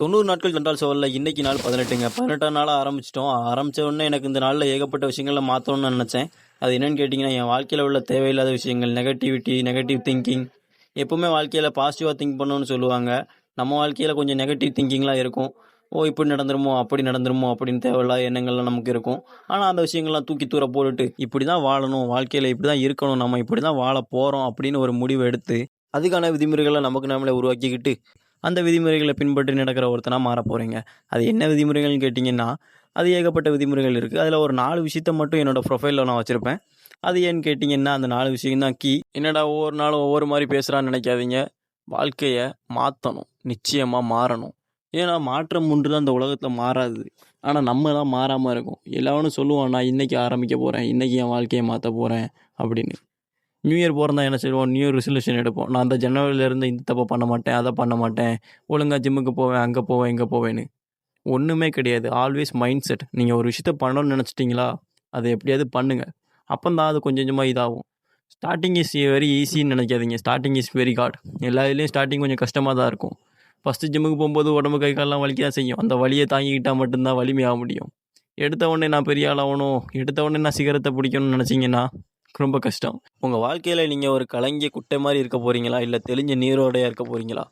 90 நாட்கள் கண்டால் சோல்ல இன்னைக்கு நாள் 18ங்க. 18ஆம் நாளா ஆரம்பிச்சிட்டோம். ஆரம்பிச்ச உடனே எனக்கு இந்த நாள்ல ஏகப்பட்ட விஷயங்கள மாத்தணும்னு நான் நினைச்சேன். அது என்னன்னு கேட்டீங்கன்னா, என் வாழ்க்கையில உள்ள தேவையில்லாத விஷயங்கள், நெகட்டிவிட்டி, நெகட்டிவ் திங்கிங். எப்பவுமே வாழ்க்கையில பாசிட்டிவா திங்க் பண்ணணும்னு சொல்லுவாங்க. நம்ம வாழ்க்கையில கொஞ்சம் நெகட்டிவ் திங்கிங்லாம் இருக்கும். ஓ! இப்படி நடந்துருமோ, அப்படி நடந்துருமோ அப்படின்னு தேவையில்லாத எண்ணங்கள்லாம் நமக்கு இருக்கும். ஆனா அந்த விஷயங்கள்லாம் தூக்கி தூர போட்டுட்டு, இப்படிதான் வாழணும், வாழ்க்கையில இப்படிதான் இருக்கணும், நம்ம இப்படிதான் வாழப் போறோம் அப்படின்னு ஒரு முடிவு எடுத்து, அதுக்கான விதிமுறைகள நமக்கு நாமளே உருவாக்கிக்கிட்டு அந்த விதிமுறைகளை பின்பற்றி நடக்கிற ஒருத்தனா மாறப் போறேங்க. அது என்ன விதிமுறைகள்னு கேட்டீங்கன்னா, அது ஏகப்பட்ட விதிமுறைகள் இருக்கு. அதுல ஒரு 4 விஷயத்த மட்டும் என்னோட ப்ரொஃபைல்ல நான் வச்சிருப்பேன். அது ஏன்னு கேட்டீங்கன்னா, அந்த 4 விஷயம் தான் கீ. என்னடா ஒவ்வொரு நாளும் ஒவ்வொரு மாரி பேசுறான்னு நெனைக்காதீங்க. வாழ்க்கைய மாத்தணும். நிச்சயமா மாறணும். ஏன்னா மாற்றம் ஒன்று தான் இந்த உலகத்துல மாறாதது. ஆனா நம்ம தான் மாறாம இருக்கோம். எல்லாவனும் சொல்லுவான், "நான் இன்னைக்கு ஆரம்பிக்க போறேன். இன்னைக்கு என் வாழ்க்கைய மாத்தப் போறேன்" அப்படின்னு. நியூ இயர் பொறந்தா என்ன செய்வோம்? நியூ இயர் ரெசல்யூஷன் எடுப்போம். நான் அந்த ஜனவரிலேருந்து இந்த தப்ப பண்ண மாட்டேன், அத பண்ண மாட்டேன். ஒழுங்கா ஜிம்முக்கு போவேன், அங்க போவேன், இங்க போவேன்னு. ஒண்ணுமே கிடையாது. Always mind set. நீங்க ஒரு விஷயத்த பண்ணணும்னு நெனச்சிட்டீங்களா? அத எப்படியாவது பண்ணுங்க. அப்பந்தான் அது கொஞ்சம் கொஞ்சமா இதாகும். ஸ்டார்ட்டிங் இஸ் வெரி ஈஸின்னு நெனைக்காதீங்க. Starting is very hard. எல்லா இதுலயும் ஸ்டார்ட்டிங் கொஞ்சம் கஷ்டமா தான் இருக்கும். ஃபர்ஸ்ட்டு ஜிம்முக்கு போம்போது உடம்பு கை கால்லாம் வலிக்க தான் செய்யும். அந்த வலிய தாங்கிக்கிட்டா மட்டும் தான் வலிமையாக முடியும். எடுத்த உடனே நான் பெரிய ஆள் ஆவணும், எடுத்த உடனே நான் சிகரத்த பிடிக்கணும்னு நெனச்சீங்கன்னா, ரொம்ப கஷ்டம். உங்க வாழ்க்கையில நீங்க ஒரு கலங்கிய குட்டை மாரி இருக்க போறீங்களா? இல்ல தெளிஞ்ச நீரோடையா இருக்க போறீங்களா?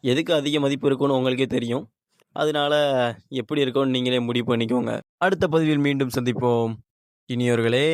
எதுக்கு அதிக மதிப்பு இருக்குன்னு உங்களுக்கே தெரியும். அதனால எப்படி இருக்கும்னு நீங்களே முடிவு பண்ணிக்கோங்க. அடுத்த பதிவில் மீண்டும் சந்திப்போம். இனியவர்களே!